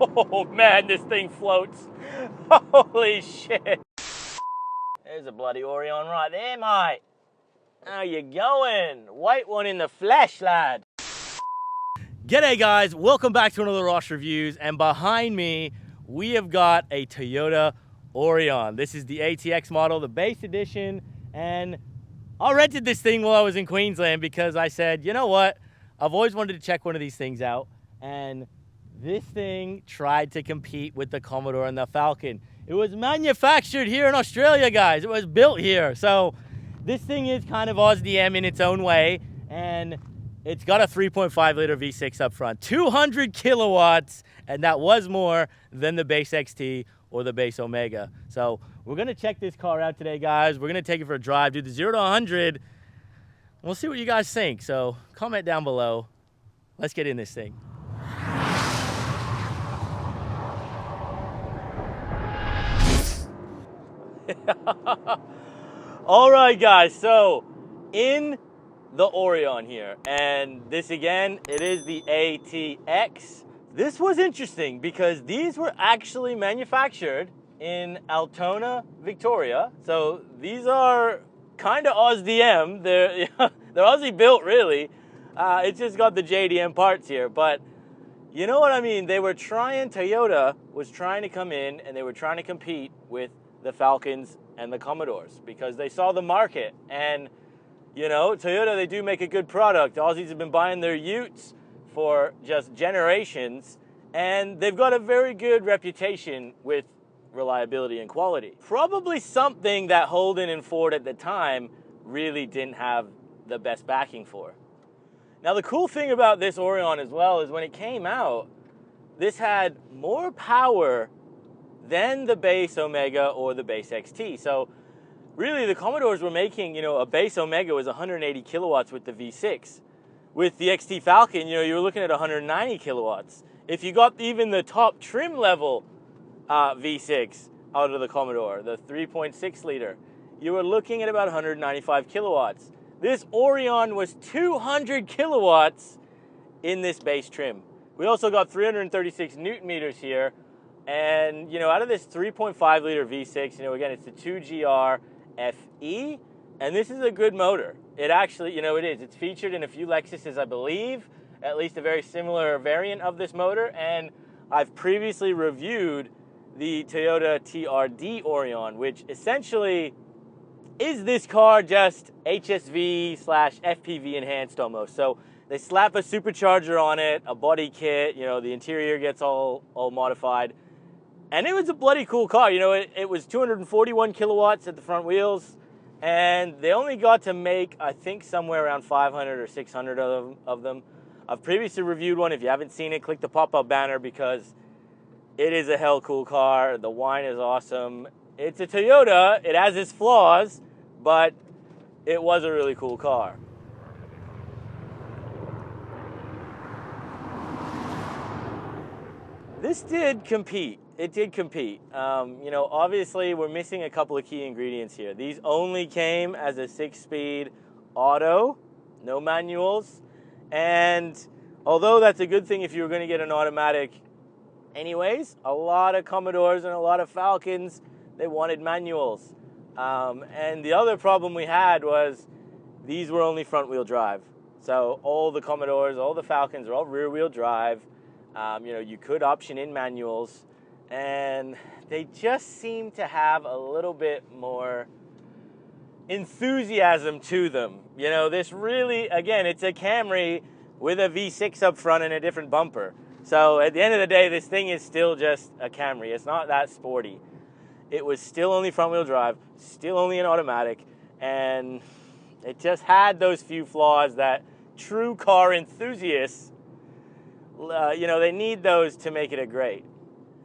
Oh man, this thing floats. Holy shit. There's a bloody Aurion right there, mate. How you going? White one in the flesh, lad. G'day guys, welcome back to another Ross Reviews, and behind me we have got a Toyota Aurion. This is the ATX model, the base edition, and I rented this thing while I was in Queensland because I said, you know what, I've always wanted to check one of these things out, and this thing tried to compete with the Commodore and the Falcon. It was manufactured here in Australia, guys. It was built here. So this thing is kind of Aussie in its own way, and it's got a 3.5 liter V6 up front, 200 kilowatts, and that was more than the base XT or the base Omega. So we're gonna check this car out today, guys. We're gonna take it for a drive, do the 0 to 100. We'll see what you guys think. So comment down below. Let's get in this thing. All right, guys, so in the Aurion here, and this again, it is the ATX. This was interesting because these were actually manufactured in Altona, Victoria. So these are kind of Aussie. They're Aussie built, really. It's just got the JDM parts here, but you know what I mean? Toyota was trying to come in and they were trying to compete with the Falcons and the Commodores because they saw the market. And you know, Toyota, they do make a good product. Aussies have been buying their utes for just generations, and they've got a very good reputation with reliability and quality. Probably something that Holden and Ford at the time really didn't have the best backing for. Now, the cool thing about this Aurion as well is when it came out, this had more power than the base Omega or the base XT. So really, the Commodores were making, a base Omega was 180 kilowatts with the V6. With the XT Falcon, you were looking at 190 kilowatts. If you got even the top trim level V6 out of the Commodore, the 3.6 liter, you were looking at about 195 kilowatts. This Aurion was 200 kilowatts in this base trim. We also got 336 Newton meters here. And, out of this 3.5 liter V6, again, it's the 2GR FE, and this is a good motor. It actually, it is. It's featured in a few Lexuses, I believe, at least a very similar variant of this motor, and I've previously reviewed the Toyota TRD Aurion, which essentially is this car just HSV/FPV enhanced almost. So they slap a supercharger on it, a body kit, the interior gets all modified. And it was a bloody cool car. It was 241 kilowatts at the front wheels, and they only got to make, I think, somewhere around 500 or 600 of them. I've previously reviewed one. If you haven't seen it, click the pop-up banner because it is a hell cool car. The whine is awesome. It's a Toyota. It has its flaws, but it was a really cool car. This did compete. It did compete. Obviously we're missing a couple of key ingredients here. These only came as a 6-speed auto, no manuals. And although that's a good thing if you were going to get an automatic anyways, a lot of Commodores and a lot of Falcons, they wanted manuals. And the other problem we had was these were only front wheel drive. So all the Commodores, all the Falcons are all rear wheel drive. You could option in manuals, and they just seem to have a little bit more enthusiasm to them. This really, again, it's a Camry with a V6 up front and a different bumper. So at the end of the day, this thing is still just a Camry. It's not that sporty. It was still only front wheel drive, still only an automatic, and it just had those few flaws that true car enthusiasts they need those to make it a great.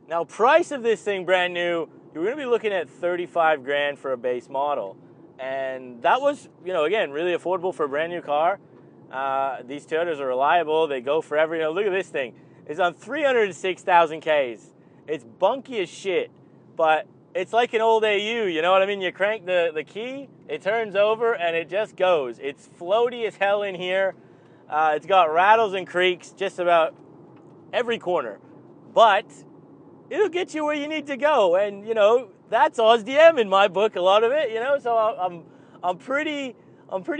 Now, price of this thing brand new, you're going to be looking at 35 grand for a base model. And that was, again, really affordable for a brand new car. These Toyotas are reliable. They go forever. Look at this thing. It's on 306,000 Ks. It's bunky as shit, but it's like an old AU, you know what I mean? You crank the key, it turns over, and it just goes. It's floaty as hell in here. It's got rattles and creaks just about every corner. but it'll get you where you need to go. And, you know, that's OSDM in my book, a lot of it, you know, so I'm pretty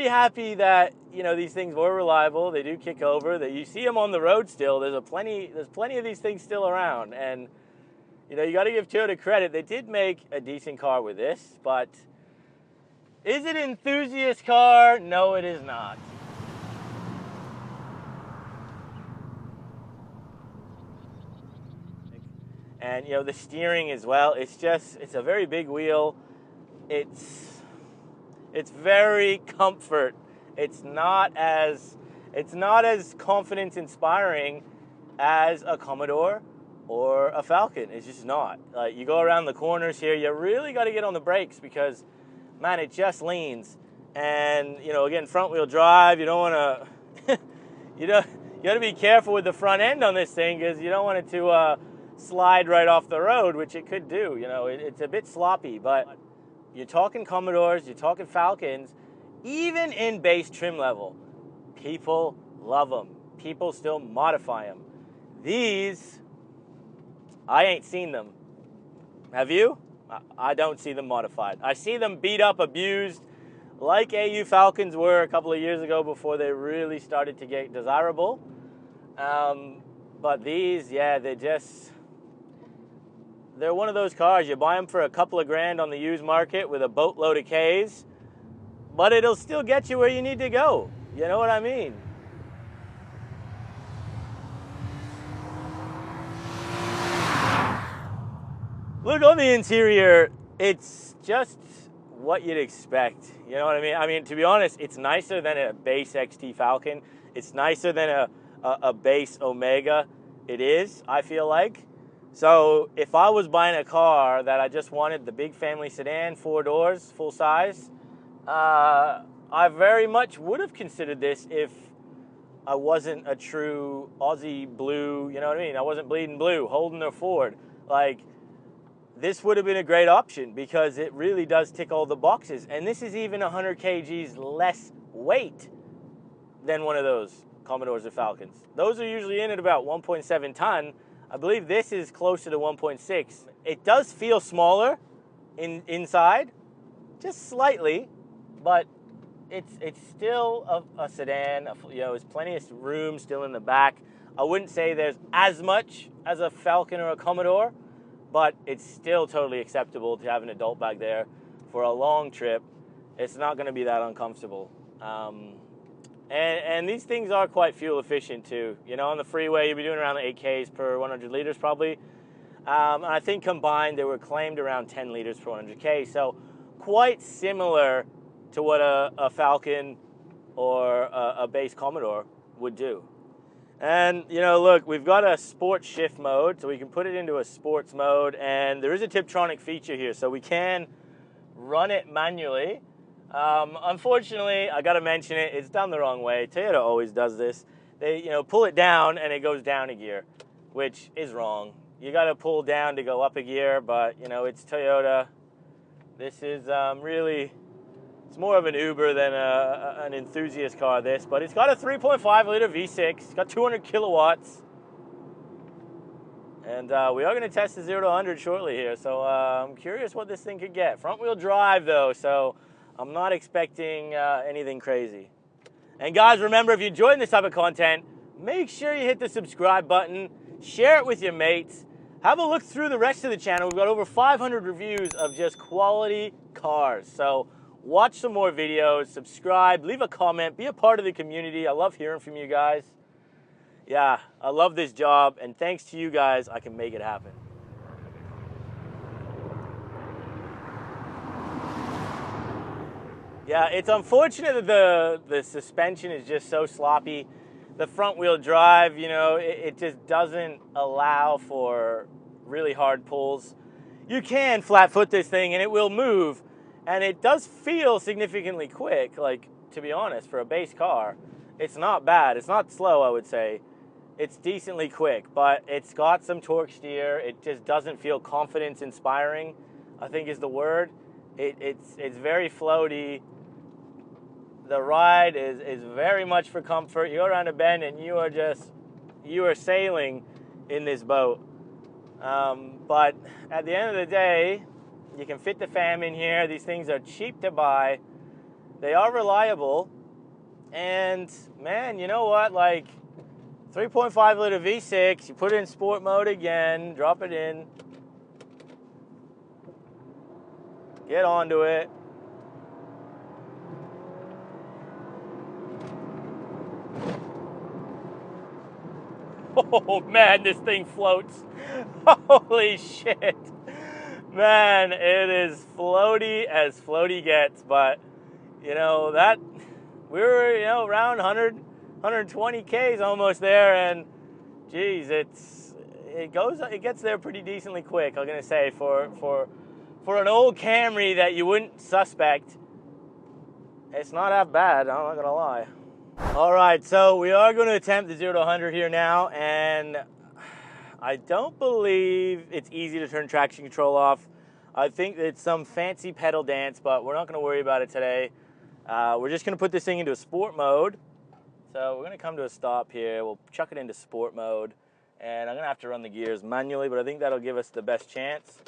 happy that, you know, these things were reliable. They do kick over. That you see them on the road still. There's plenty of these things still around. And, you know, you got to give Toyota credit. They did make a decent car with this, but is it an enthusiast car? No, it is not. And, you know, the steering as well, it's a very big wheel. It's very comfort. It's not as confidence inspiring as a Commodore or a Falcon. It's just not. Like, you go around the corners here, you really got to get on the brakes because, man, it just leans. And, you know, again, front wheel drive, you don't want to, you got to be careful with the front end on this thing because you don't want it to slide right off the road, which it could do. You know, it's a bit sloppy, but you're talking Commodores, you're talking Falcons, even in base trim level, people love them. People still modify them. These, I ain't seen them. Have you? I don't see them modified. I see them beat up, abused, like AU Falcons were a couple of years ago before they really started to get desirable. But these, yeah, they're one of those cars. You buy them for a couple of grand on the used market with a boatload of Ks, but it'll still get you where you need to go. You know what I mean? Look on the interior, it's just what you'd expect. You know what I mean? I mean, to be honest, it's nicer than a base XT Falcon. It's nicer than a base Omega. It is, I feel like. So if I was buying a car that I just wanted the big family sedan, 4 doors, full size, I very much would have considered this if I wasn't a true Aussie blue, you know what I mean? I wasn't bleeding blue, Holden or Ford. Like, this would have been a great option because it really does tick all the boxes. And this is even 100 kgs less weight than one of those Commodores or Falcons. Those are usually in at about 1.7 ton. I believe this is closer to 1.6. It does feel smaller inside, just slightly, but it's still a sedan. You know, there's plenty of room still in the back. I wouldn't say there's as much as a Falcon or a Commodore, but it's still totally acceptable to have an adult back there for a long trip. It's not going to be that uncomfortable. And these things are quite fuel efficient too. You know, on the freeway, you'll be doing around 8 Ks per 100 liters probably. And I think combined, they were claimed around 10 liters per 100 K. So quite similar to what a Falcon or a base Commodore would do. And, you know, look, we've got a sports shift mode, so we can put it into a sports mode. And there is a Tiptronic feature here, so we can run it manually. Unfortunately, I got to mention it, it's done the wrong way. Toyota always does this. They, you know, pull it down and it goes down a gear, which is wrong. You got to pull down to go up a gear, but, you know, it's Toyota. This is really, it's more of an Uber than an enthusiast car, this, but it's got a 3.5 liter V6. It's got 200 kilowatts. And we are going to test the 0 to 100 shortly here, so I'm curious what this thing could get. Front wheel drive, though, so I'm not expecting anything crazy. And guys, remember, if you're enjoying this type of content, make sure you hit the subscribe button, share it with your mates, have a look through the rest of the channel. We've got over 500 reviews of just quality cars. So watch some more videos, subscribe, leave a comment, be a part of the community. I love hearing from you guys. Yeah, I love this job, and thanks to you guys, I can make it happen. Yeah, it's unfortunate that the suspension is just so sloppy. The front wheel drive, you know, it just doesn't allow for really hard pulls. You can flat foot this thing and it will move, and it does feel significantly quick, like, to be honest, for a base car. It's not bad. It's not slow, I would say. It's decently quick, but it's got some torque steer. It just doesn't feel confidence inspiring, I think is the word. It's very floaty. The ride is very much for comfort. You go around a bend and you are sailing in this boat. But at the end of the day, you can fit the fam in here. These things are cheap to buy. They are reliable. And man, you know what? Like 3.5 liter V6, you put it in sport mode again, drop it in, get onto it. Oh man, this thing floats. Holy shit. Man, it is floaty as floaty gets, but you know, that we were, you know, around 120 Ks almost there, and geez, it gets there pretty decently quick, I'm gonna say, for an old Camry that you wouldn't suspect. It's not that bad, I'm not gonna lie. All right, so we are going to attempt the 0 to 100 here now, and I don't believe it's easy to turn traction control off. I think it's some fancy pedal dance, but we're not going to worry about it today. We're just going to put this thing into a sport mode. So we're going to come to a stop here. We'll chuck it into sport mode, and I'm going to have to run the gears manually, but I think that'll give us the best chance.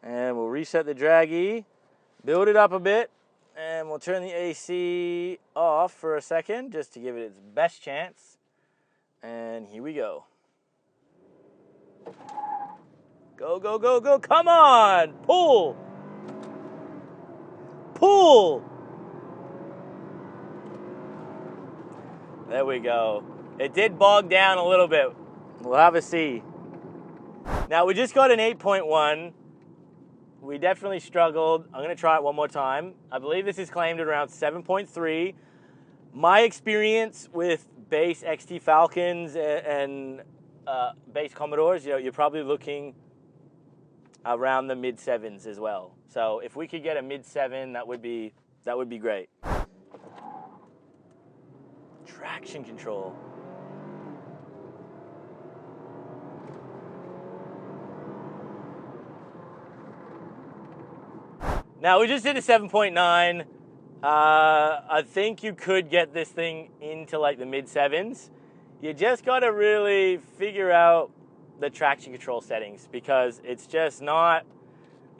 And we'll reset the draggy, build it up a bit, and we'll turn the AC off for a second just to give it its best chance. And here we go. Go, go, go, go. Come on. Pull. Pull. There we go. It did bog down a little bit. We'll have a see. Now, we just got an 8.1. We definitely struggled. I'm going to try it one more time. I believe this is claimed at around 7.3. My experience with base XT Falcons and base Commodores, you know, you're probably looking around the mid sevens as well. So if we could get a mid 7, that would be great. Traction control. Now, we just did a 7.9. I think you could get this thing into like the mid 7s. You just got to really figure out the traction control settings, because it's just not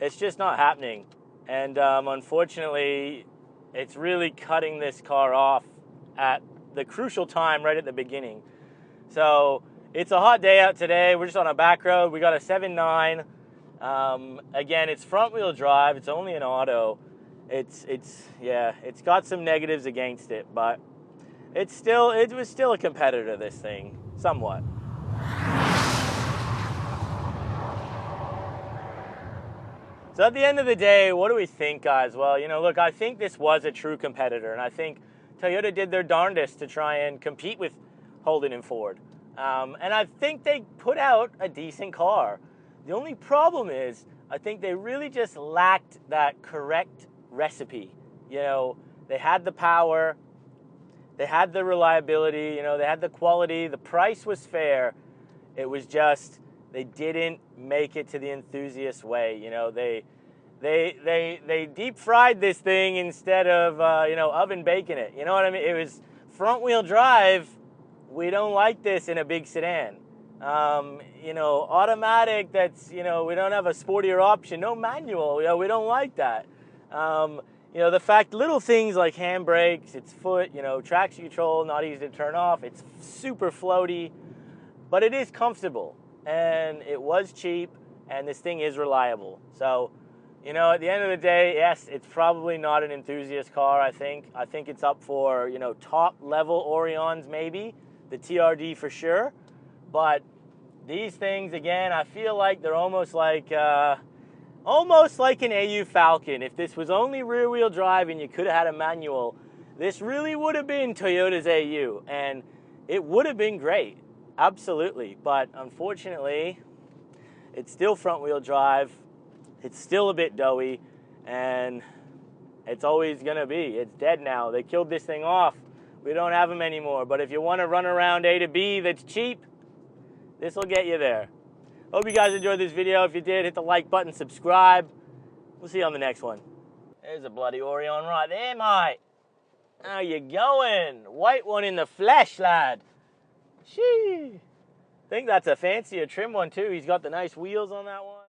happening. And unfortunately, it's really cutting this car off at the crucial time right at the beginning. So it's a hot day out today. We're just on a back road. We got a 7.9. Again, it's front wheel drive. It's only an auto. It's got some negatives against it, but it was still a competitor, this thing, somewhat. So at the end of the day, what do we think, guys? Well, you know, look, I think this was a true competitor, and I think Toyota did their darndest to try and compete with Holden and Ford. And I think they put out a decent car. The only problem is, I think they really just lacked that correct recipe. You know, they had the power, they had the reliability, you know, they had the quality, the price was fair. It was just, they didn't make it to the enthusiast way. You know, they deep fried this thing instead of, you know, oven baking it. You know what I mean? It was front wheel drive. We don't like this in a big sedan. You know, automatic, that's, you know, we don't have a sportier option. No manual, you know, we don't like that. You know, the fact, little things like handbrakes, its foot, you know, traction control, not easy to turn off. It's super floaty, but it is comfortable, and it was cheap, and this thing is reliable. So, you know, at the end of the day, yes, it's probably not an enthusiast car, I think. I think it's up for, you know, top level Aurions maybe, the TRD for sure. But these things, again, I feel like they're almost like an AU Falcon. If this was only rear-wheel drive and you could have had a manual, this really would have been Toyota's AU, and it would have been great, absolutely. But unfortunately, it's still front-wheel drive. It's still a bit doughy, and it's always going to be. It's dead now. They killed this thing off. We don't have them anymore. But if you want to run around A to B that's cheap, this will get you there. Hope you guys enjoyed this video. If you did, hit the like button, subscribe. We'll see you on the next one. There's a bloody Aurion right there, mate. How you going? White one in the flesh, lad. Shee. I think that's a fancier trim one too. He's got the nice wheels on that one.